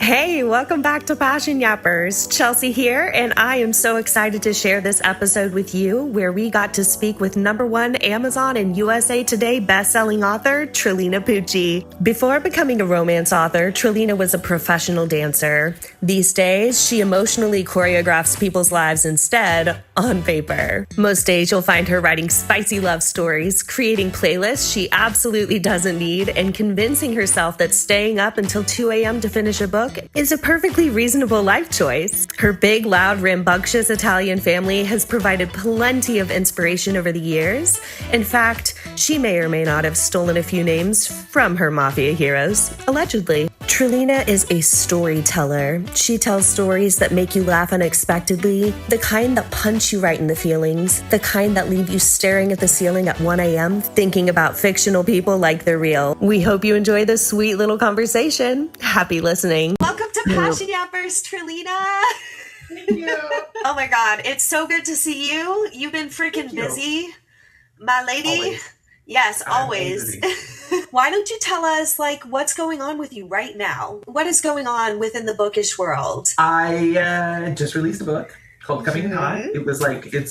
Hey, welcome back to Passion Yappers. Chelsea here, and I am so excited to share this episode with you where we got to speak with #1 Amazon and USA Today bestselling author Trilina Pucci. Before becoming a romance author, Trilina was a professional dancer. These days, she emotionally choreographs people's lives instead on paper. Most days, you'll find her writing spicy love stories, creating playlists she absolutely doesn't need, and convincing herself that staying up until 2 a.m. to finish a book is a perfectly reasonable life choice. Her big, loud, rambunctious Italian family has provided plenty of inspiration over the years. In fact, she may or may not have stolen a few names from her Mafia heroes, allegedly. Trilina is a storyteller. She tells stories that make you laugh unexpectedly, the kind that punch you right in the feelings, the kind that leave you staring at the ceiling at 1 a.m. thinking about fictional people like they're real. We hope you enjoy this sweet little conversation. Happy listening. Welcome to Passion Yappers, Trilina. Thank you. Oh my God, it's so good to see you. You've been freaking busy, my lady. Always. Yes, always. Why don't you tell us, what's going on with you right now? What is going on within the bookish world? I just released a book called Coming in Hot. It's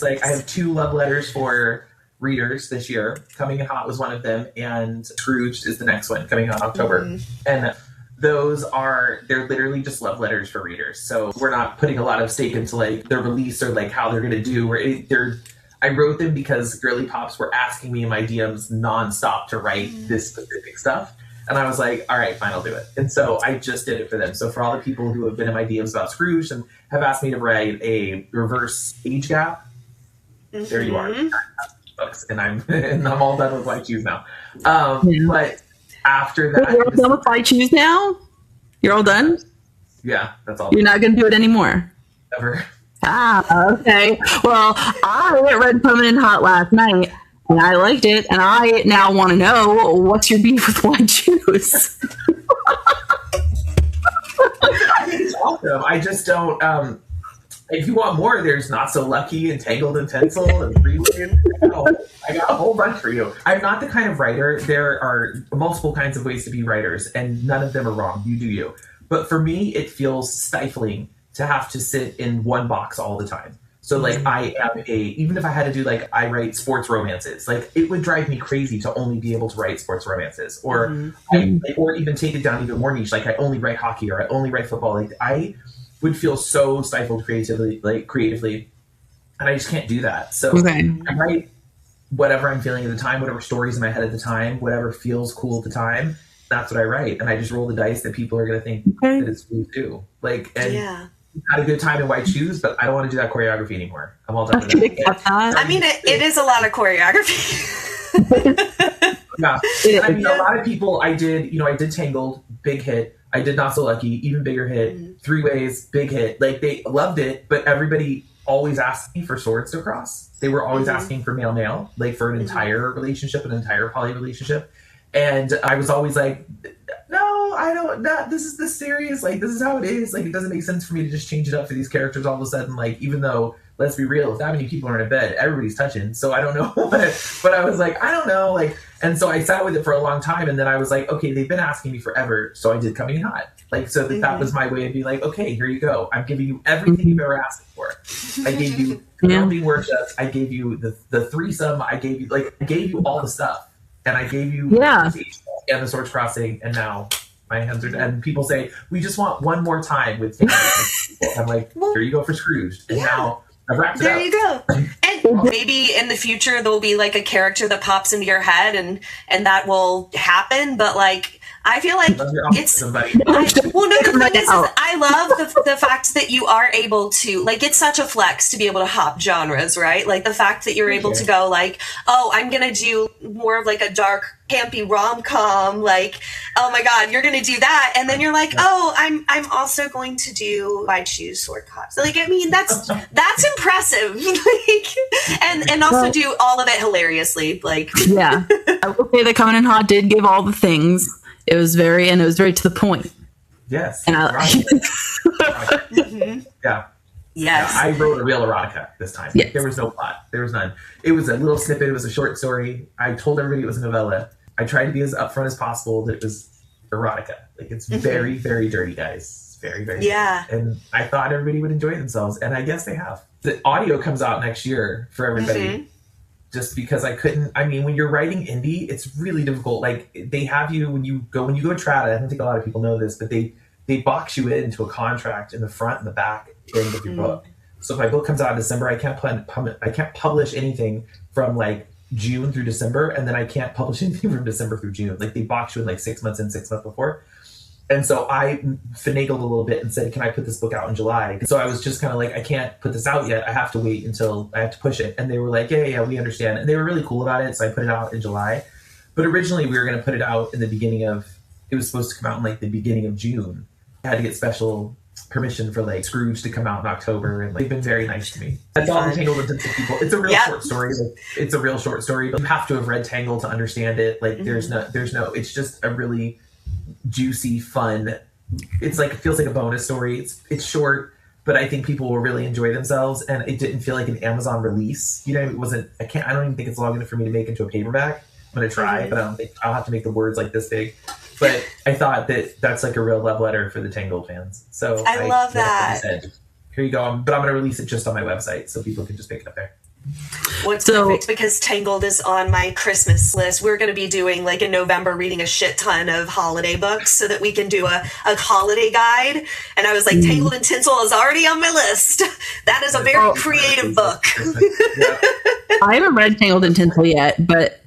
like I have 2 love letters for readers this year. Coming in Hot was one of them, and Scrooged is the next one, coming out in October. And they're literally just love letters for readers. So we're not putting a lot of stake into their release or how they're going to do. I wrote them because girly pops were asking me in my DMs nonstop to write this specific stuff. And I was like, all right, fine, I'll do it. And so I just did it for them. So for all the people who have been in my DMs about Scrooge and have asked me to write a reverse age gap, there you are. Books. And I'm all done with White Shoes now. But after that, you're all done with White Shoes now? You're all done? Yeah, that's all. You're not going to do it anymore? Ever. Ah, okay. Well, I read Coming in Hot last night, and I liked it, and I now want to know, what's your beef with White Shoes? I think it's awesome. I just don't. If you want more, there's Not So Lucky and Tangled in Pencil and Freeland. I got a whole bunch for you. I'm not the kind of writer. There are multiple kinds of ways to be writers, and none of them are wrong. You do you. But for me, it feels stifling to have to sit in one box all the time. So I am even if I had to do I write sports romances, it would drive me crazy to only be able to write sports romances, or or even take it down even more niche. I only write hockey or I only write football. I would feel so stifled creatively, and I just can't do that. So I write whatever I'm feeling at the time, whatever stories in my head at the time, whatever feels cool at the time. That's what I write, and I just roll the dice that people are going to think that it's cool too. Had a good time in White Shoes, but I don't want to do that choreography anymore. I'm all done with that. I mean, it is a lot of choreography. Yeah, I mean, a lot of people. I did Tangled, big hit. I did Not So Lucky, even bigger hit. 3 Ways, big hit. They loved it, but everybody always asked me for swords to cross. They were always asking for male, for an entire relationship, an entire poly relationship. And I was always like, no, I don't, this is this serious. This is how it is. It doesn't make sense for me to just change it up for these characters all of a sudden. Even though, let's be real, if that many people are in a bed, everybody's touching. So I don't know. But I was like, I don't know. And so I sat with it for a long time. And then I was like, okay, they've been asking me forever. So I did Coming in Hot. That was my way of being okay, here you go. I'm giving you everything you've ever asked for. I gave you being workshops. I gave you the threesome. I gave you all the stuff. And I gave you and the swords crossing, and now my hands are dead. And people say, we just want one more time with things. I'm like, here you go for Scrooge. And now I've wrapped it up. There you go. And maybe in the future there'll be a character that pops into your head and that will happen. But I feel like it's no. The thing is, I love the fact that you are able to it's such a flex to be able to hop genres, right? The fact that you're able to go I'm gonna do more of a dark campy rom-com, oh my God, you're gonna do that, and then you're I'm also going to do White Shoes sword cops. That's impressive. and also do all of it hilariously. Yeah, I will say that Coming in Hot did give all the things. It was very to the point. Yes. And yeah. Yes. I wrote a real erotica this time. Yes. There was no plot. There was none. It was a little snippet. It was a short story. I told everybody it was a novella. I tried to be as upfront as possible that it was erotica. It's very, very dirty, guys. very, very good. And I thought everybody would enjoy themselves, and I guess they have. The audio comes out next year for everybody. Just because when you're writing indie, it's really difficult. Like, they have you when you go to Trad, I don't think a lot of people know this, but they box you into a contract in the front and the back end of your book. So if my book comes out in December, I can't publish anything from like June through December, and then I can't publish anything from December through June. Like, they box you in like 6 months in, 6 months before. And so I finagled a little bit and said, can I put this book out in July? So I was just kind of like, I can't put this out yet. I have to wait until I have to push it. And they were like, yeah, we understand. And they were really cool about it. So I put it out in July. But originally we were going to put it out in the beginning of, it was supposed to come out in like the beginning of June. I had to get special permission for like Scrooge to come out in October. And like, they've been very nice to me. That's all Tangled into people. It's a real short story. Like, it's a real short story, but you have to have read Tangled to understand it. Like, there's no, it's just a really juicy, fun. It's like, it feels like a bonus story. It's short, but I think people will really enjoy themselves. And it didn't feel like an Amazon release. You know, it wasn't. I don't even think it's long enough for me to make into a paperback. I'm gonna try, but I don't think I'll have to make the words like this big. But I thought that's like a real love letter for the Tangled fans. So I love that. Here you go. But I'm gonna release it just on my website so people can just pick it up there. What's perfect, because Tangled is on my Christmas list. We're going to be doing, like, in November, reading a shit ton of holiday books so that we can do a holiday guide. And I was like, Tangled and Tinsel is already on my list. That is a very creative book. I haven't read Tangled and Tinsel yet, but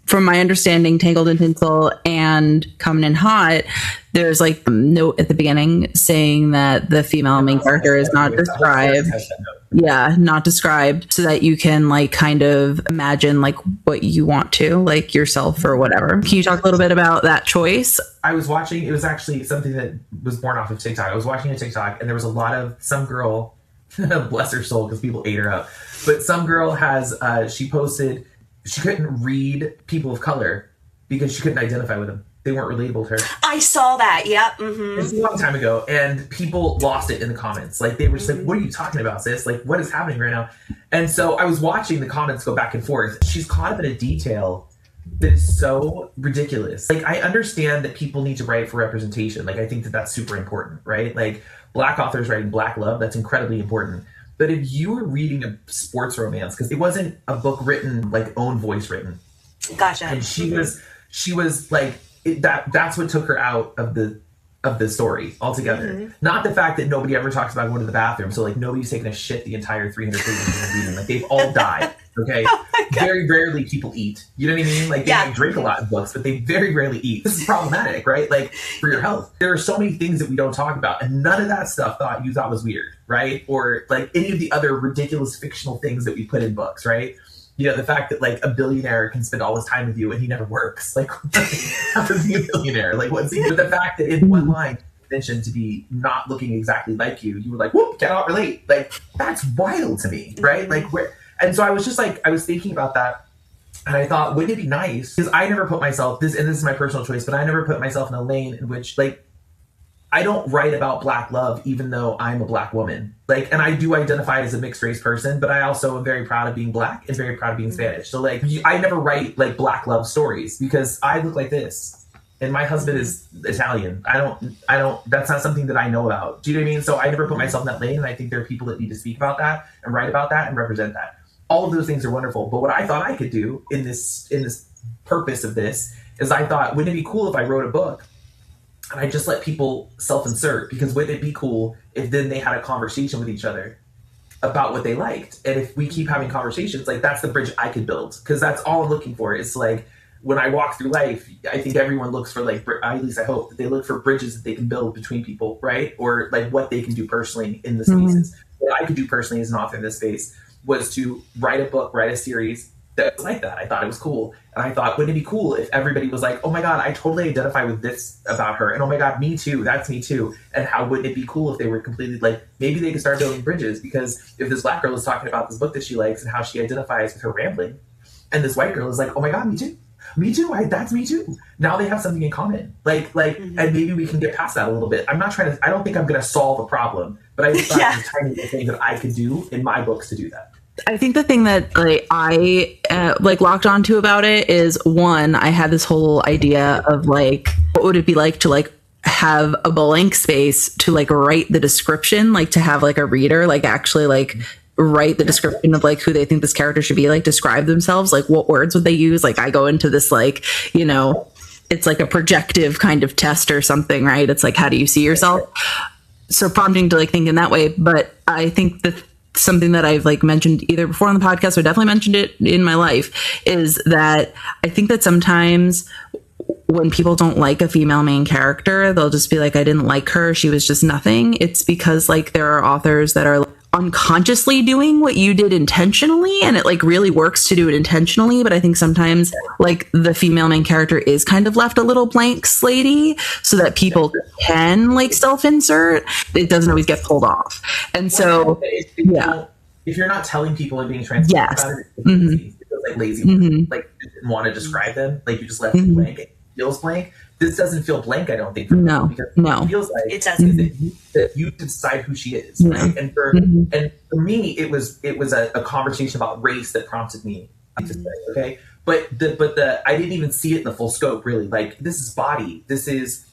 from my understanding, Tangled and Tinsel and Coming in Hot, there's like a note at the beginning saying that the female main character is not described. Yeah, not described, so that you can like kind of imagine like what you want to, like yourself or whatever. Can you talk a little bit about that choice? I was watching, it was actually something that was born off of TikTok. I was watching a TikTok and there was a lot of, some girl, bless her soul because people ate her up, but some girl has, she posted, she couldn't read people of color because she couldn't identify with them. They weren't relatable to her. I saw that. Yep. Mm-hmm. It's a long time ago, and people lost it in the comments. Like, they were just like, what are you talking about, sis? Like, what is happening right now? And so I was watching the comments go back and forth. She's caught up in a detail that is so ridiculous. Like, I understand that people need to write for representation. Like, I think that that's super important, right? Like, Black authors writing Black love, that's incredibly important. But if you were reading a sports romance, because it wasn't a book written, like, own voice written. Gotcha. And she was like, that's what took her out of the story altogether. Not the fact that nobody ever talks about going to the bathroom. So like, nobody's taking a shit the entire 300 pages of reading. Like, they've all died. Okay. Very rarely people eat. You know what I mean? Like, they might drink a lot in books, but they very rarely eat. This is problematic, right? Like, for your health. There are so many things that we don't talk about, and none of that stuff you thought was weird, right? Or like any of the other ridiculous fictional things that we put in books, right? You know, the fact that like a billionaire can spend all his time with you and he never works. Like, how to be a billionaire? Like, what's he? But the fact that in one line mentioned to be not looking exactly like you were like, whoop, cannot relate. Like, that's wild to me, right? Like, where? And so I was just like, I was thinking about that, and I thought, wouldn't it be nice? Because I never put myself this is my personal choice, but I never put myself in a lane in which, like, I don't write about Black love, even though I'm a Black woman. Like, and I do identify as a mixed race person, but I also am very proud of being Black and very proud of being Spanish. So like, I never write like Black love stories because I look like this, and my husband is Italian. I don't. That's not something that I know about. Do you know what I mean? So I never put myself in that lane, and I think there are people that need to speak about that and write about that and represent that. All of those things are wonderful. But what I thought I could do in this purpose of this is, I thought, wouldn't it be cool if I wrote a book and I just let people self-insert? Because wouldn't it be cool if then they had a conversation with each other about what they liked? And if we keep having conversations, like, that's the bridge I could build. Because that's all I'm looking for. It's like, when I walk through life, I think everyone looks for, like, at least I hope, that they look for bridges that they can build between people, right? Or like what they can do personally in the spaces. What I could do personally as an author in this space was to write a book, write a series that was like that. I thought it was cool. And I thought, wouldn't it be cool if everybody was like, oh my God, I totally identify with this about her. And oh my God, me too. That's me too. And how wouldn't it be cool if they were completely like, maybe they could start building bridges? Because if this Black girl is talking about this book that she likes and how she identifies with her rambling, and this white girl is like, oh my God, me too. Me too. That's me too. Now they have something in common. And maybe we can get past that a little bit. I don't think I'm going to solve a problem, but I just thought it was tiny little thing that I could do in my books to do that. I think the thing that I locked onto about it is, one, I had this whole idea of like, what would it be like to like have a blank space to like write the description, like to have like a reader like actually like write the description of like who they think this character should be, like describe themselves, like what words would they use. Like I go into this like, you know, it's like a projective kind of test or something, right? It's like, how do you see yourself? So prompting to like think in that way. But I think that something that I've like mentioned either before on the podcast or definitely mentioned it in my life is that I think that sometimes when people don't like a female main character, they'll just be like, I didn't like her, she was just nothing. It's because like there are authors that are unconsciously doing what you did intentionally, and it like really works to do it intentionally. But I think sometimes like the female main character is kind of left a little blank slatey so that people can like self-insert. It doesn't always get pulled off. And so if you're not telling people and being transparent about it, it feels like lazy work. Like you didn't want to describe them, like you just left it blank. It feels blank. This doesn't feel blank, I don't think. No. It feels like it doesn't. That you decide who she is, right? And for me, it was a conversation about race that prompted me to say, okay. But the I didn't even see it in the full scope, really. Like this is body, this is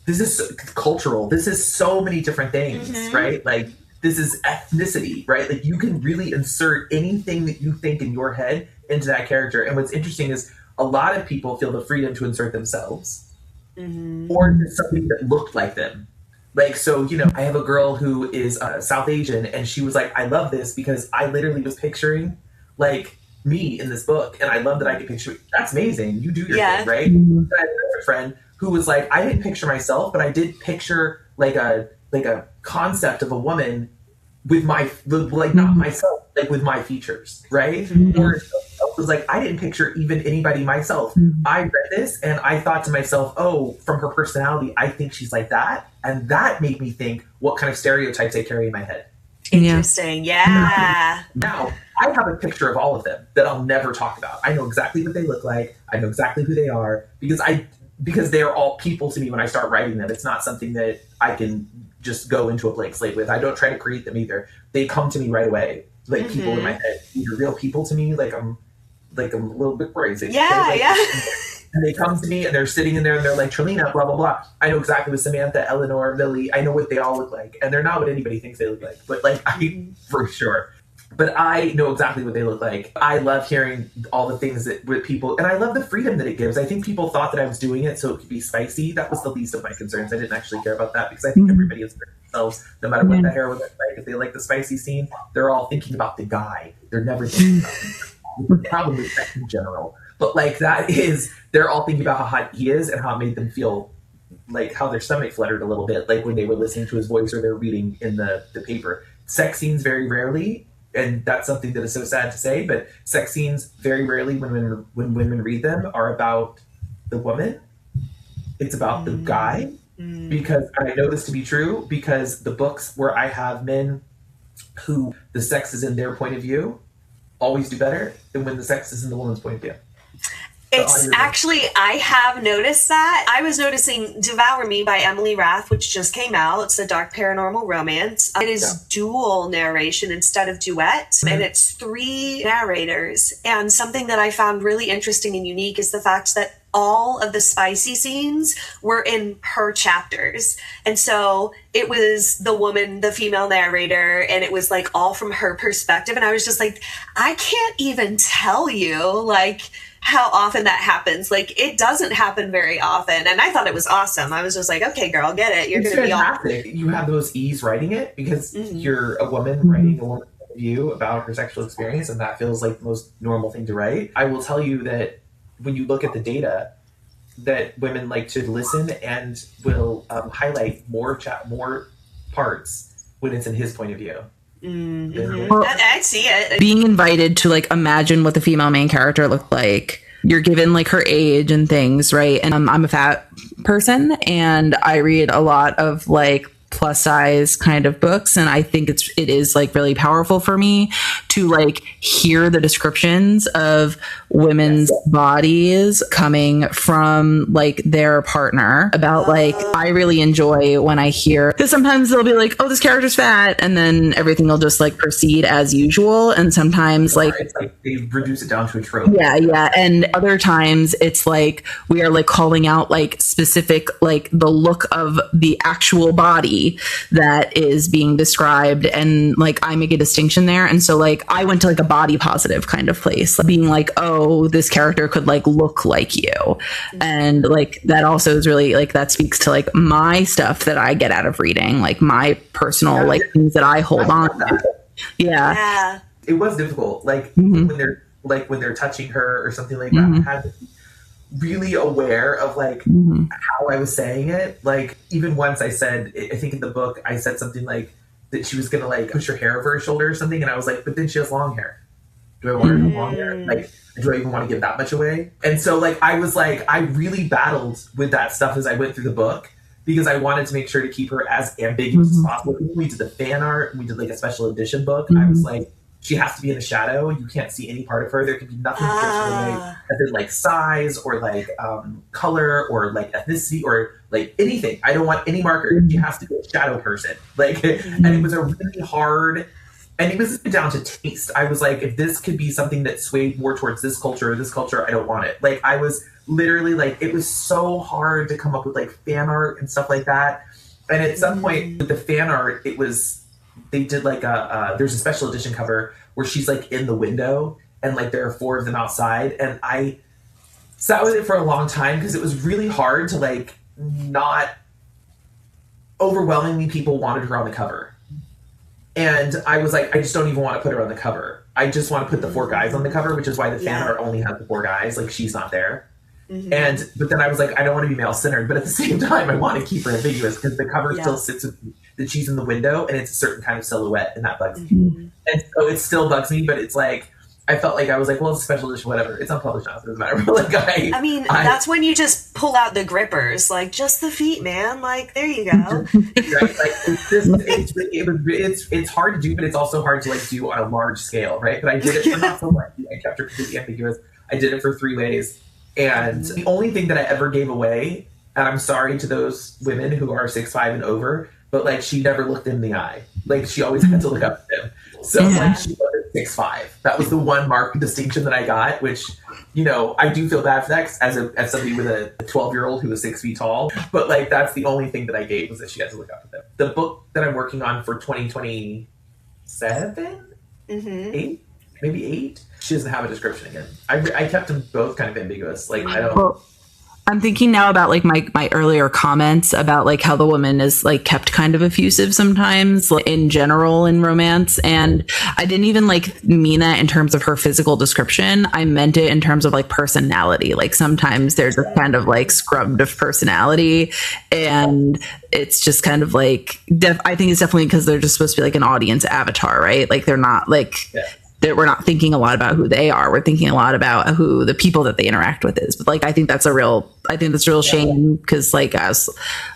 cultural, this is so many different things, right? Like this is ethnicity, right? Like you can really insert anything that you think in your head into that character. And what's interesting is a lot of people feel the freedom to insert themselves. Or something that looked like them. Like, so, you know, I have a girl who is South Asian, and she was like, I love this because I literally was picturing like me in this book, and I love that I could picture. That's amazing. You do your thing, right? And I have another friend who was like, I didn't picture myself, but I did picture like a concept of a woman with my not myself, like with my features, right? Or it was like, I didn't picture even anybody myself. I read this and I thought to myself, oh, from her personality, I think she's like that. And that made me think what kind of stereotypes I carry in my head. Interesting. Yeah. Now, I have a picture of all of them that I'll never talk about. I know exactly what they look like. I know exactly who they are because they're all people to me when I start writing them. It's not something that I can just go into a blank slate with. I don't try to create them either. They come to me right away. Like people in my head. These are real people to me. Like I'm a little bit crazy. And they come to me and they're sitting in there and they're like, Trilina, blah, blah, blah. I know exactly what Samantha, Eleanor, Lily, I know what they all look like. And they're not what anybody thinks they look like. But like, for sure. But I know exactly what they look like. I love hearing all the things that with people, and I love the freedom that it gives. I think people thought that I was doing it so it could be spicy. That was the least of my concerns. I didn't actually care about that because I think everybody is for themselves, no matter what the heroine looks like. If they like the spicy scene, they're all thinking about the guy. They're never thinking about probably sex in general. But like they're all thinking about how hot he is and how it made them feel, like how their stomach fluttered a little bit, like when they were listening to his voice or they're reading in the paper. Sex scenes very rarely, and that's something that is so sad to say, but sex scenes very rarely when women read them are about the woman. It's about the guy. Because I know this to be true because the books where I have men who the sex is in their point of view always do better than when the sex is in the woman's point of view. It's actually, I have noticed that. I was noticing Devour Me by Emily Rath, which just came out. It's a dark paranormal romance. It is dual narration instead of duet, and it's 3 narrators. And something that I found really interesting and unique is the fact that all of the spicy scenes were in her chapters. And so it was the woman, the female narrator, and it was like all from her perspective. And I was just like, I can't even tell you like how often that happens. Like it doesn't happen very often. And I thought it was awesome. I was just like, okay, girl, get it. You're going to be fantastic. You have those ease writing it because you're a woman writing a woman's view about her sexual experience. And that feels like the most normal thing to write. I will tell you that when you look at the data, that women like to listen and will highlight more parts when it's in his point of view. Well, I see it. Being invited to like imagine what the female main character looked like. You're given like her age and things, right? And I'm a fat person and I read a lot of like plus size kind of books, and I think it is like really powerful for me to like hear the descriptions of women's bodies coming from like their partner. About like, I really enjoy when I hear, because sometimes they'll be like, oh, this character's fat, and then everything will just like proceed as usual, and sometimes like it's like they reduce it down to a trope. Yeah, and other times it's like we are like calling out like specific like the look of the actual body that is being described, and like I make a distinction there. And so like I went to like a body positive kind of place, being like, oh, this character could like look like you, and like that also is really like, that speaks to like my stuff that I get out of reading, like my personal like things that I hold on to. Yeah, it was difficult, like when they're touching her or something like that. I had to be really aware of like how I was saying it. Like even once I said, I think in the book I said something like that she was gonna like push her hair over her shoulder or something, and I was like, but then she has long hair. Do I want her to have long hair? Like, do I even want to give that much away? And so like I was like, I really battled with that stuff as I went through the book, because I wanted to make sure to keep her as ambiguous as possible. We did the fan art, we did like a special edition book. I was like, she has to be in the shadow. You can't see any part of her. There can be nothing that gives her away, as in like size or like color or like ethnicity or like anything. I don't want any marker. She has to be a shadow person. Like, and it was a really hard, and it was down to taste. I was like, if this could be something that swayed more towards this culture or this culture, I don't want it. Like I was literally like, it was so hard to come up with like fan art and stuff like that. And at some point with the fan art, it was, they did like there's a special edition cover where she's like in the window and like there are 4 of them outside. And I sat with it for a long time because it was really hard to like not overwhelmingly people wanted her on the cover. And I was like, I just don't even want to put her on the cover. I just want to put the 4 guys on the cover, which is why the fan art only has the 4 guys. Like she's not there. But then I was like, I don't want to be male centered, but at the same time, I want to keep her ambiguous because the cover still sits with that she's in the window and it's a certain kind of silhouette, and that bugs me. And so it still bugs me, but it's like, I felt like I was like, well, it's a special edition, whatever. It's unpublished now, so it doesn't matter. But like, I mean, that's when you just pull out the grippers, like just the feet, man. Like there you go. Right? Like it's hard to do, but it's also hard to like do on a large scale, right? But I did it for not so much. I kept her completely ambiguous. I did it for 3 ways. And the only thing that I ever gave away, and I'm sorry to those women who are 6'5" and over, but like she never looked in the eye. Like she always had to look up at him. So like she wasn't 6'5". That was the one marked distinction that I got, which, you know, I do feel bad for that as somebody with a 12-year-old who was 6 feet tall. But like that's the only thing that I gave, was that she had to look up at them. The book that I'm working on for 2027, 8, maybe 8. She doesn't have a description again. I kept them both kind of ambiguous. Like I don't. Well, I'm thinking now about like my earlier comments about like how the woman is like kept kind of effusive sometimes, like, in general in romance, and I didn't even like mean that in terms of her physical description. I meant it in terms of like personality. Like sometimes they're just kind of like scrubbed of personality, and it's just kind of like I think it's definitely because they're just supposed to be like an audience avatar, right? Like they're not like. That we're not thinking a lot about who they are. We're thinking a lot about who the people that they interact with is. But like, I think that's a real shame, because like as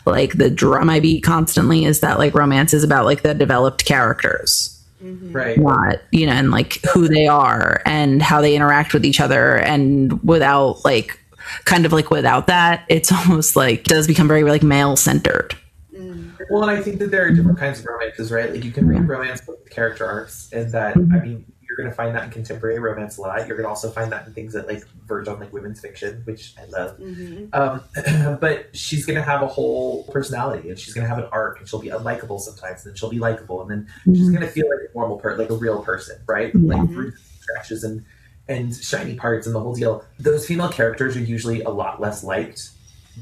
like the drum I beat constantly is that like romance is about like the developed characters, right? Not, you know, and like who they are and how they interact with each other, and without like kind of like without that, it's almost like it does become very like male centered. Well, and I think that there are different kinds of romances, right? Like you can read romance with character arcs, and that I mean, you're going to find that in contemporary romance a lot. You're going to also find that in things that like verge on like women's fiction, which I love. But she's going to have a whole personality, and she's going to have an arc, and she'll be unlikable sometimes, and then she'll be likable, and then she's going to feel like a normal person, like a real person, right? Like scratches and shiny parts and the whole deal. Those female characters are usually a lot less liked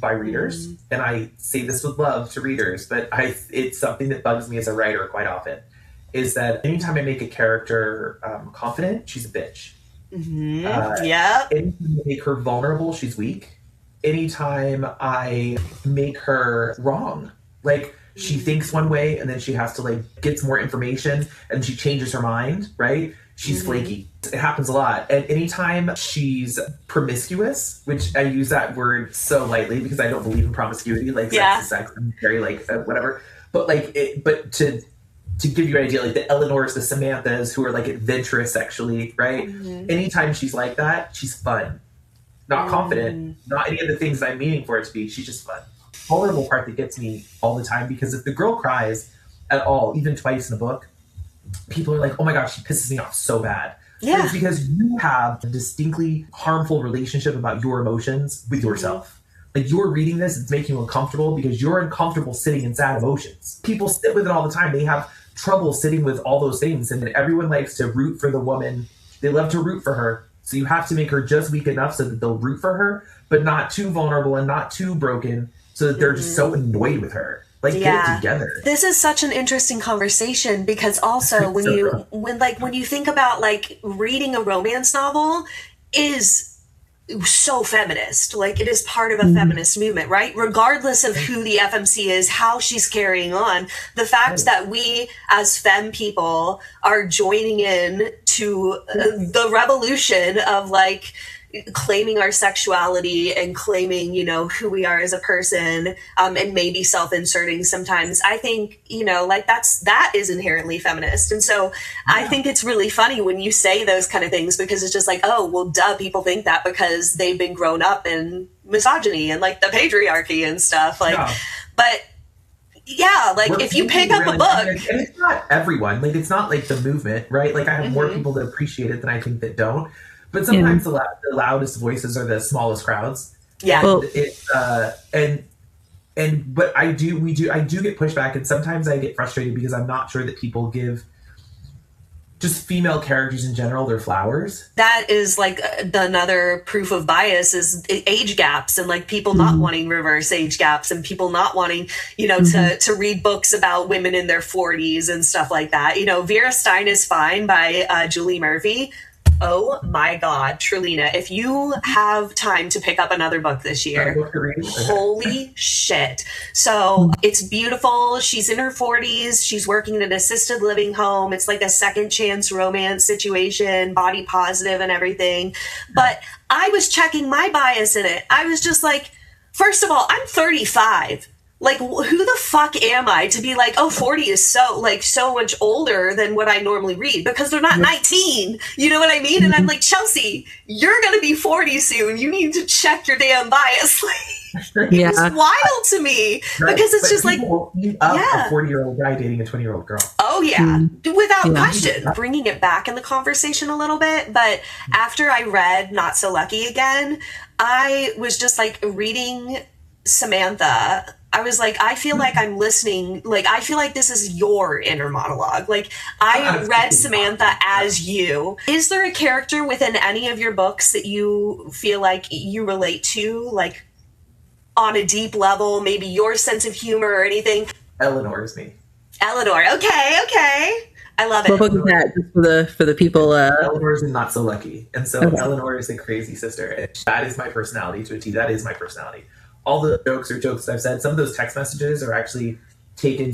by readers, and I say this with love to readers, but it's something that bugs me as a writer quite often, is that anytime I make a character confident, she's a bitch. Anytime I make her vulnerable, she's weak. Anytime I make her wrong, like she thinks one way and then she has to like get some more information and she changes her mind, right? She's flaky. It happens a lot. And anytime she's promiscuous, which I use that word so lightly because I don't believe in promiscuity, like sex is sex, I'm very like whatever. But like but to give you an idea, like the Eleanors, the Samanthas, who are like adventurous sexually, right? Anytime she's like that, she's fun. Not confident, not any of the things I'm meaning for it to be. She's just fun. Vulnerable part that gets me all the time, because if the girl cries at all, even twice in a book, people are like, oh my gosh, she pisses me off so bad. Yeah. It's because you have a distinctly harmful relationship about your emotions with yourself. Like, you're reading this, it's making you uncomfortable because you're uncomfortable sitting in sad emotions. People sit with it all the time. They have trouble sitting with all those things, and everyone likes to root for the woman. They love to root for her. So you have to make her just weak enough so that they'll root for her, but not too vulnerable and not too broken so that they're just so annoyed with her. Like, get it together. This is such an interesting conversation, because also when you think about like reading a romance novel is so feminist. Like, it is part of a feminist movement, right? Regardless of who the FMC is, how she's carrying on, the fact that we as femme people are joining in to the revolution of like claiming our sexuality and claiming, you know, who we are as a person, and maybe self-inserting sometimes. I think, you know, like that is inherently feminist. And so I think it's really funny when you say those kind of things, because it's just like, oh, well, duh, people think that because they've been grown up in misogyny and like the patriarchy and stuff. Like, but yeah, like if you pick up a book, and it's not everyone, like it's not like the movement, right? Like I have more people that appreciate it than I think that don't. But sometimes the loudest voices are the smallest crowds. Yeah. But I do get pushback, and sometimes I get frustrated because I'm not sure that people give just female characters in general their flowers. That is like another proof of bias is age gaps, and like people not wanting reverse age gaps, and people not wanting, you know, to read books about women in their 40s and stuff like that. You know, Vera Stein is Fine by Julie Murphy. Oh my God, Trilina, if you have time to pick up another book this year, holy shit. So it's beautiful. She's in her 40s. She's working in an assisted living home. It's like a second chance romance situation, body positive and everything. But I was checking my bias in it. I was just like, first of all, I'm 35. Like, who the fuck am I to be like, oh, 40 is so much older than what I normally read, because they're not 19. You know what I mean? And I'm like, Chelsea, you're going to be 40 soon. You need to check your damn bias. It was wild to me, because it's just like, a 40-year-old guy dating a 20-year-old girl. Oh yeah, without question. Bringing it back in the conversation a little bit. But after I read Not So Lucky again, I was just like reading Samantha. I was like, I feel like I'm listening. Like, I feel like this is your inner monologue. Like, I read Samantha as you. Is there a character within any of your books that you feel like you relate to, like on a deep level, maybe your sense of humor or anything? Eleanor is me. Eleanor. Okay. I love it. What book is that? Just for the people. Eleanor is Not So Lucky. And so Eleanor is a crazy sister. And that is my personality to a T. That is my personality. All the jokes I've said, some of those text messages are actually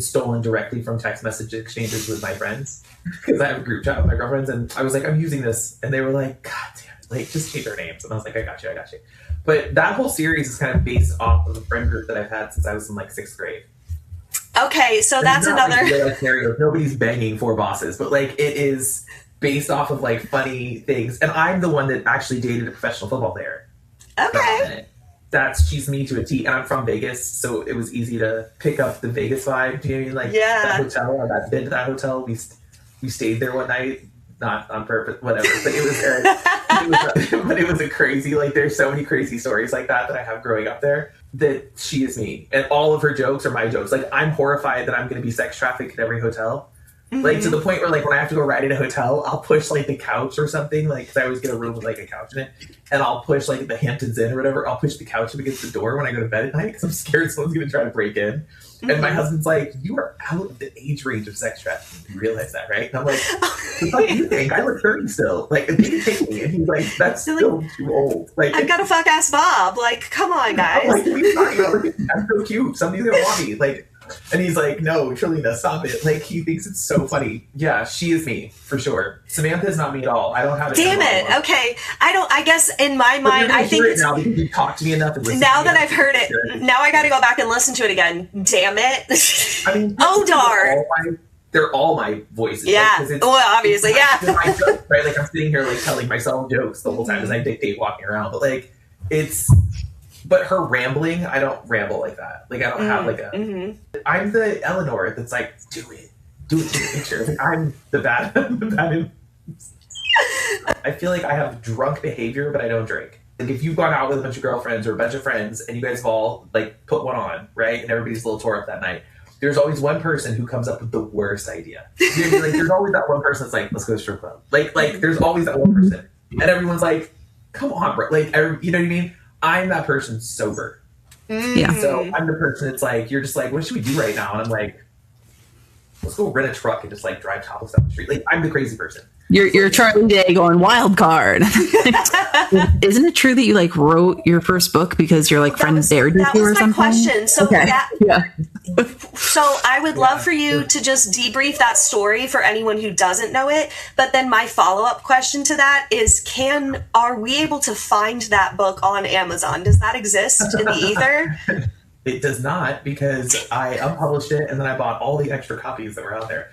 stolen directly from text message exchanges with my friends, because I have a group chat with my girlfriends, and I was like, I'm using this, and they were like, God damn it, like, just take their names. And I was like, I got you. But that whole series is kind of based off of a friend group that I've had since I was in like 6th grade. Okay, so that's another. Like, nobody's banging 4 bosses, but like it is based off of like funny things, and I'm the one that actually dated a professional football player. Okay. She's me to a T, and I'm from Vegas, so it was easy to pick up the Vegas vibe. Do you know what I mean? Like that hotel, I've been to that hotel. We stayed there one night, not on purpose, whatever. But it was a crazy. Like, there's so many crazy stories like that I have growing up there. That she is me, and all of her jokes are my jokes. Like, I'm horrified that I'm going to be sex trafficked at every hotel. Like, to the point where, like, when I have to go ride in a hotel, I'll push, like, the couch or something, like, because I always get a room with, like, a couch in it, and I'll push, like, the Hamptons Inn or whatever, I'll push the couch up against the door when I go to bed at night, because I'm scared someone's going to try to break in. And my husband's like, you are out of the age range of sex trafficking. You realize that, right? And I'm like, the fuck do you think? I look 30 still. Like, if you can take me. And he's like, that's still too old. Like, I've got a fuck-ass Bob. Like, come on, guys. I'm like, what are you talking about? Like, I'm so cute. Somebody's going to want me. Like, And he's like, no, Trilina, stop it. Like, he thinks it's so funny. Yeah, she is me, for sure. Samantha's not me at all. I don't have it. Damn it. Okay. I guess in my mind, I think it's... now because you talked to me enough. Now that I've heard it, now I got to go back and listen to it again. Damn it. I mean, oh, darn. They're all my voices. Yeah. Like, well, obviously, yeah. My jokes, right? Like, I'm sitting here, like, telling myself jokes the whole time as I dictate walking around. But, like, it's... But her rambling, I don't ramble like that. Like, I don't have, like, a... I'm the Eleanor that's like, do it. Do it to the picture. Like, I'm the bad... I feel like I have drunk behavior, but I don't drink. Like, if you've gone out with a bunch of girlfriends or a bunch of friends and you guys have all, like, put one on, right? And everybody's a little tore up that night. There's always one person who comes up with the worst idea. You know, like, there's always that one person that's like, let's go to strip club. Like, there's always that one person. And everyone's like, come on, bro. Like, you know what I mean? I'm that person sober. Yeah. So I'm the person that's like, you're just like, what should we do right now? And I'm like, let's go rent a truck and just, like, drive topless down the street. Like, I'm the crazy person. You're Charlie Day going wild card. Isn't it true that you, like, wrote your first book because your, like, friends dared you to or something? That was my question. So okay. So I would love for you to just debrief that story for anyone who doesn't know it. But then my follow-up question to that is, are we able to find that book on Amazon? Does that exist in the ether? It does not, because I unpublished it and then I bought all the extra copies that were out there.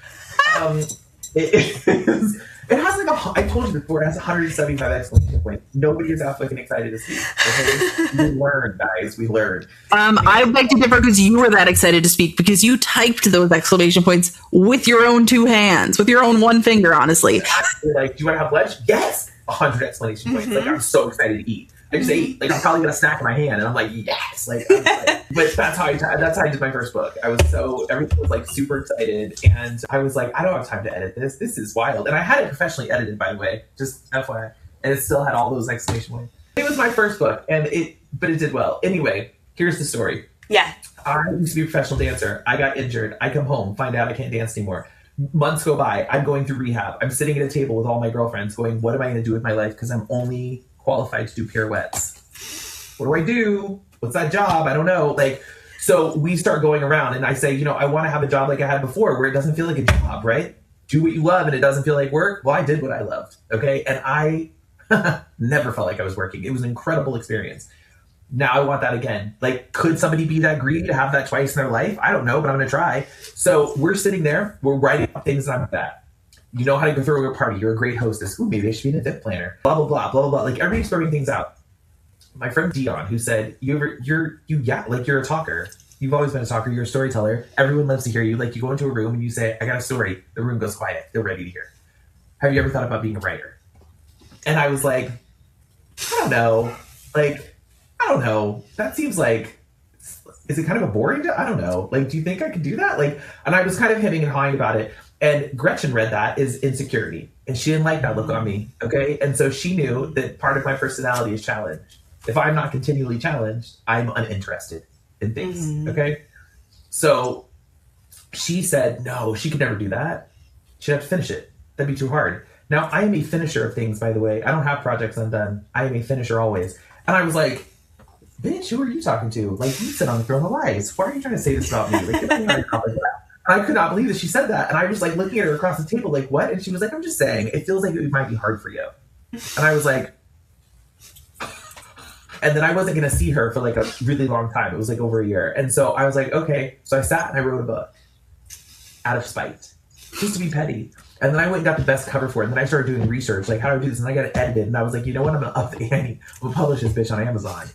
It has like I told you before, it has 175 exclamation points. Nobody is that fucking excited to see. Okay? We learned, guys. We learned. I beg to differ because you were that excited to speak because you typed those exclamation points with your own two hands, with your own one finger, honestly. Like, do you want to have lunch? Yes! 100 exclamation points. Like, I'm so excited to eat. I just ate, like, I'm probably gonna snack in my hand, and I'm like, yes, like, but that's how I did my first book. I was everything was like super excited, and I was like, I don't have time to edit this. This is wild, and I had it professionally edited, by the way, just FYI, and it still had all those exclamation points. It was my first book, but it did well. Anyway, here's the story. Yeah. I used to be a professional dancer. I got injured. I come home, find out I can't dance anymore. Months go by. I'm going through rehab. I'm sitting at a table with all my girlfriends, going, what am I going to do with my life? Because I'm only qualified to do pirouettes. What do I do? What's that job? I don't know. Like, so we start going around and I say, you know, I want to have a job like I had before where it doesn't feel like a job, right? Do what you love and it doesn't feel like work. Well, I did what I loved. Okay. And I never felt like I was working. It was an incredible experience. Now I want that again. Like, could somebody be that greedy to have that twice in their life? I don't know, but I'm going to try. So we're sitting there, we're writing up things that I'm at. You know how to go through a party. You're a great hostess. Ooh, maybe I should be an event planner. Blah, blah, blah, blah, blah, blah. Like, everybody's throwing things out. My friend Dion, who said, you're a talker. You've always been a talker. You're a storyteller. Everyone loves to hear you. Like, you go into a room and you say, I got a story. The room goes quiet. They're ready to hear. Have you ever thought about being a writer? And I was like, I don't know. Like, I don't know. That seems like, is it kind of a boring job? I don't know. Like, do you think I could do that? Like, and I was kind of hemming and hawing about it. And Gretchen read that as insecurity. And she didn't like that look on me. Okay. And so she knew that part of my personality is challenge. If I'm not continually challenged, I'm uninterested in things. Mm-hmm. Okay. So she said, no, she could never do that. She'd have to finish it. That'd be too hard. Now, I am a finisher of things, by the way. I don't have projects undone. I am a finisher always. And I was like, bitch, who are you talking to? Like, you sit on the throne of lies. Why are you trying to say this about me? Like, get me on your I could not believe that she said that. And I was like looking at her across the table, like, what? And she was like, I'm just saying, it feels like it might be hard for you. And I was like, and then I wasn't going to see her for like a really long time. It was like over a year. And so I was like, okay. So I sat and I wrote a book out of spite, just to be petty. And then I went and got the best cover for it. And then I started doing research, like, how do I do this? And I got it edited. And I was like, you know what? I'm going to up the ante. I'm going to publish this bitch on Amazon.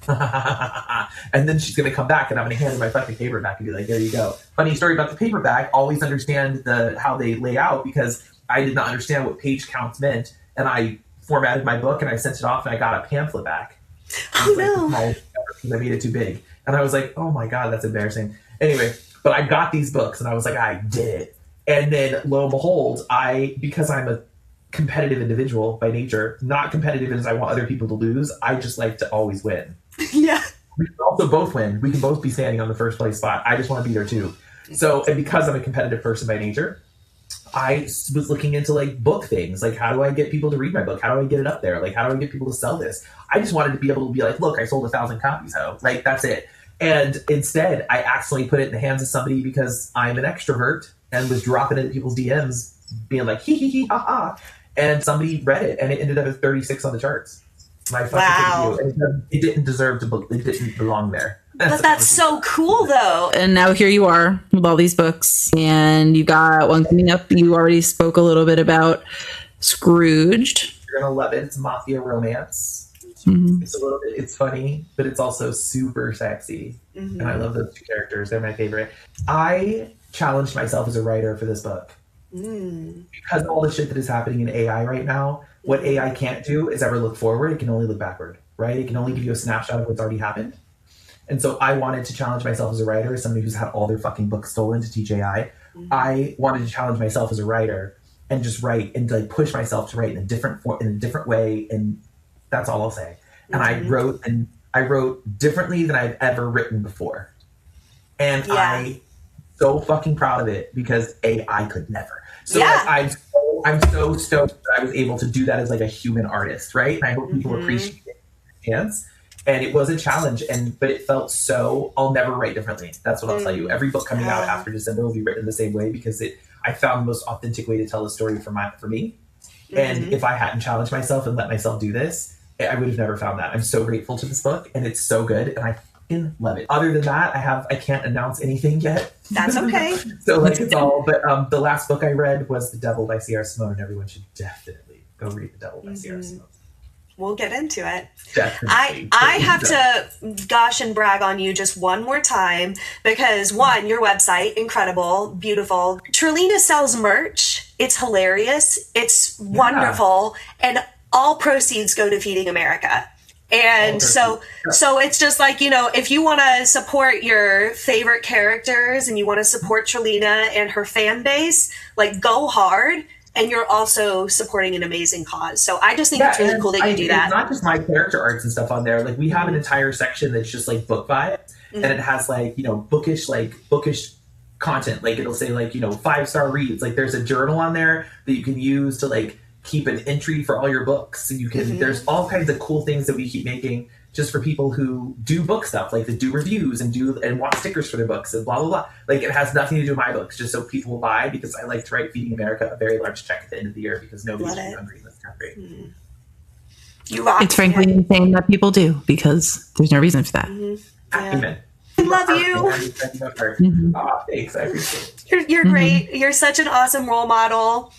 And then she's going to come back and I'm going to hand her my fucking paperback and be like, there you go. Funny story about the paperback. Always understand how they lay out, because I did not understand what page counts meant. And I formatted my book and I sent it off and I got a pamphlet back. Oh, no. Because I made it too big. And I was like, oh my God, that's embarrassing. Anyway, but I got these books and I was like, I did it. And then lo and behold, because I'm a competitive individual by nature, not competitive as I want other people to lose, I just like to always win. Yeah. We can also both win. We can both be standing on the first place spot. I just want to be there too. So, and because I'm a competitive person by nature, I was looking into like book things. Like, how do I get people to read my book? How do I get it up there? Like, how do I get people to sell this? I just wanted to be able to be like, look, I sold 1,000 copies, ho. Like, that's it. And instead, I accidentally put it in the hands of somebody because I'm an extrovert and was dropping it in people's DMs, being like, hee hee hee, ha ha. And somebody read it, and it ended up at 36 on the charts. My fucking video. It didn't deserve to. It didn't belong there. But that's so cool, though. And now here you are with all these books, and you got one coming up. You already spoke a little bit about Scrooged. You're gonna love it. It's Mafia romance. Mm-hmm. It's a little bit. It's funny, but it's also super sexy, and I love those two characters. They're my favorite. I challenged myself as a writer for this book because of all the shit that is happening in AI right now. What AI can't do is ever look forward. It can only look backward, right? It can only give you a snapshot of what's already happened. And so I wanted to challenge myself as a writer, as somebody who's had all their fucking books stolen to teach AI. I wanted to challenge myself as a writer and just write and like push myself to write in a different way. And that's all I'll say. And I wrote differently than I've ever written before. And I'm so fucking proud of it because I could never. So like, I'm so stoked that I was able to do that as like a human artist, right? And I hope people appreciate it. And it was a challenge, but it felt so. I'll never write differently. That's what I'll tell you. Every book coming out after December will be written the same way because I found the most authentic way to tell a story for me. And if I hadn't challenged myself and let myself do this, I would have never found that. I'm so grateful to this book, and it's so good, and I fucking love it. Other than that, I can't announce anything yet. That's okay. So like it's all. But the last book I read was The Devil by C.R. Simone, and everyone should definitely go read The Devil by C.R. Simone. We'll get into it. Definitely. I have to gosh and brag on you just one more time because one, your website, incredible, beautiful. Trilina sells merch. It's hilarious. It's wonderful. And all proceeds go to Feeding America. And so it's just like, if you want to support your favorite characters and you want to support Trilina and her fan base, like go hard. And you're also supporting an amazing cause. So I just think it's really cool that you do that. It's not just my character arts and stuff on there. Like we have an entire section that's just like book vibes. And it has like, bookish content. Like it'll say like, 5-star reads. Like there's a journal on there that you can use to like keep an entry for all your books. And you can, there's all kinds of cool things that we keep making just for people who do book stuff, like that do reviews and want stickers for their books and blah, blah, blah. Like it has nothing to do with my books, just so people will buy because I like to write Feeding America a very large check at the end of the year because nobody's really hungry. That's not great. You rock. It's frankly insane that people do because there's no reason for that. Amen. I love you. Thanks. I appreciate it. You're great. You're such an awesome role model.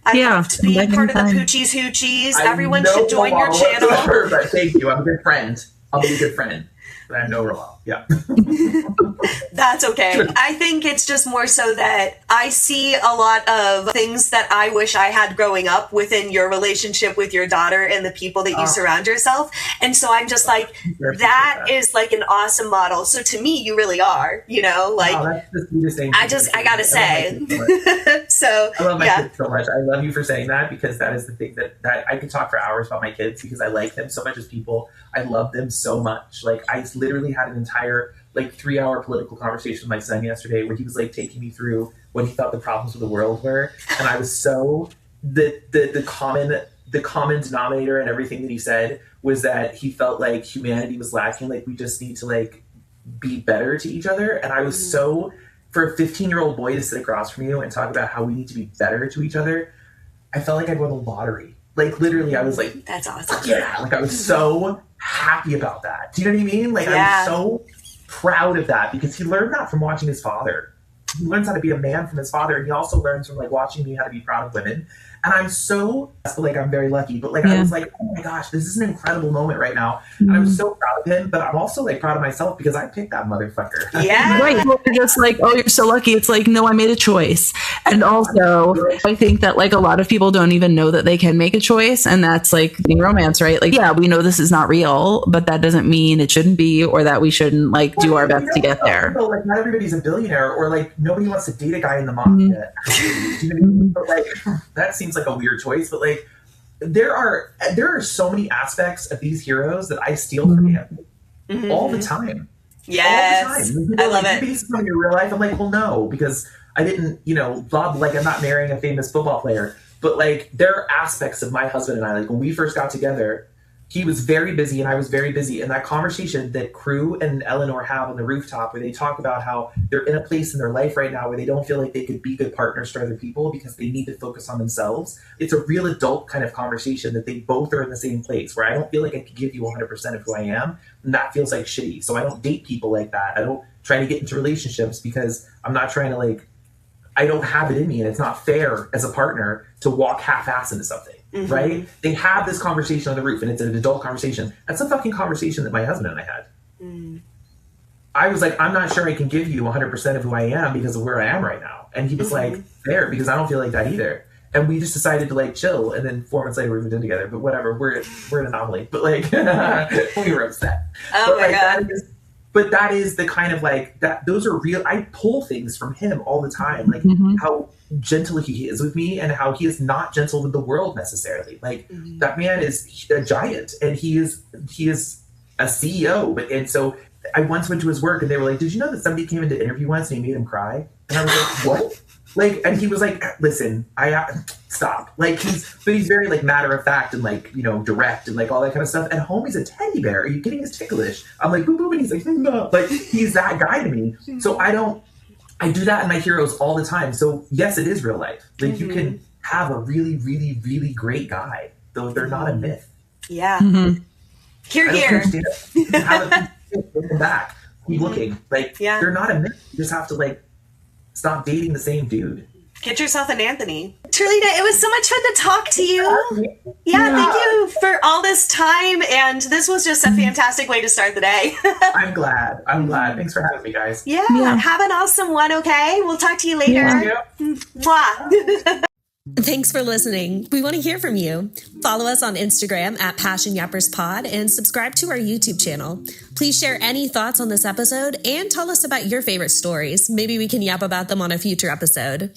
I love to be part of the Pucci's Hoochies. Everyone should join your channel. But thank you. I'm a good friend. I'll be a good friend. But I know her well. Yeah. That's okay. I think it's just more so that I see a lot of things that I wish I had growing up within your relationship with your daughter and the people that you surround yourself. And so I'm just like, that is like an awesome model. So to me, you really are, that's the sweetest thing. I gotta say. So I love my kids so much. I love you for saying that because that is the thing that I could talk for hours about my kids because I like them so much as people. I love them so much. Like I literally had an entire 3-hour political conversation with my son yesterday where he was like taking me through what he thought the problems of the world were. And I was so the common denominator in everything that he said was that he felt like humanity was lacking. Like we just need to like be better to each other. And I was so, for a 15-year-old boy to sit across from you and talk about how we need to be better to each other, I felt like I'd won the lottery. Like literally I was like, that's awesome. Yeah. Like I was so happy about that. Do you know what I mean? Like I was so proud of that because he learned that from watching his father. He learns how to be a man from his father, and he also learns from like watching me how to be proud of women. And I'm so I'm very lucky, but I was like, oh my gosh, this is an incredible moment right now. And I'm so proud of him, but I'm also like proud of myself because I picked that motherfucker. Yeah. Right. Well, you're just like, oh, you're so lucky. It's like, no, I made a choice. And also I think that like a lot of people don't even know that they can make a choice. And that's like in romance, right? Like, yeah, we know this is not real, but that doesn't mean it shouldn't be, or that we shouldn't like do our best to get there. So, like not everybody's a billionaire, or like nobody wants to date a guy in the mafia. But like that seems like a weird choice, but like there are so many aspects of these heroes that I steal from him all the time. Yes, all the time. I love it. Maybe this is in your real life. I'm like, well, no, because I didn't, like I'm not marrying a famous football player, but like there are aspects of my husband and I. Like when we first got together, he was very busy and I was very busy. And that conversation that Crew and Eleanor have on the rooftop, where they talk about how they're in a place in their life right now where they don't feel like they could be good partners to other people because they need to focus on themselves. It's a real adult kind of conversation that they both are in the same place, where I don't feel like I could give you 100% of who I am. And that feels like shitty. So I don't date people like that. I don't try to get into relationships because I'm not trying to like, I don't have it in me, and it's not fair as a partner to walk half-ass into something. Mm-hmm. Right? They have this conversation on the roof, and it's an adult conversation. That's a fucking conversation that my husband and I had. Mm. I was like, I'm not sure I can give you 100% of who I am because of where I am right now. And he was like, fair, because I don't feel like that either. And we just decided to like chill. And then 4 months later, we moved in together. But whatever, we're an anomaly. But like, we were upset. Oh my God. But that is the kind of like that. Those are real. I pull things from him all the time, like how gentle he is with me and how he is not gentle with the world necessarily. Like that man is a giant, and he is a CEO. And so I once went to his work, and they were like, "Did you know that somebody came in to interview once and he made him cry?" And I was like, "What?" Like, and he was like, "Listen, I stop." Like he's very like matter of fact and like, you know, direct and like all that kind of stuff. At home, he's a teddy bear. Are you getting his ticklish? I'm like, boop, boop, and he's like, no. Like he's that guy to me. So I do that in my heroes all the time. So yes, it is real life. Like you can have a really, really, really great guy, though they're not a myth. Yeah. Here. Have a come back. Keep looking. Like they're not a myth. You just have to like stop dating the same dude. Get yourself an Anthony. Trilina, it was so much fun to talk to you. Yeah, thank you for all this time. And this was just a fantastic way to start the day. I'm glad. Thanks for having me, guys. Yeah. Have an awesome one, okay? We'll talk to you later. Yeah. Mwah. Thanks for listening. We want to hear from you. Follow us on Instagram at Passion Yappers Pod and subscribe to our YouTube channel. Please share any thoughts on this episode and tell us about your favorite stories. Maybe we can yap about them on a future episode.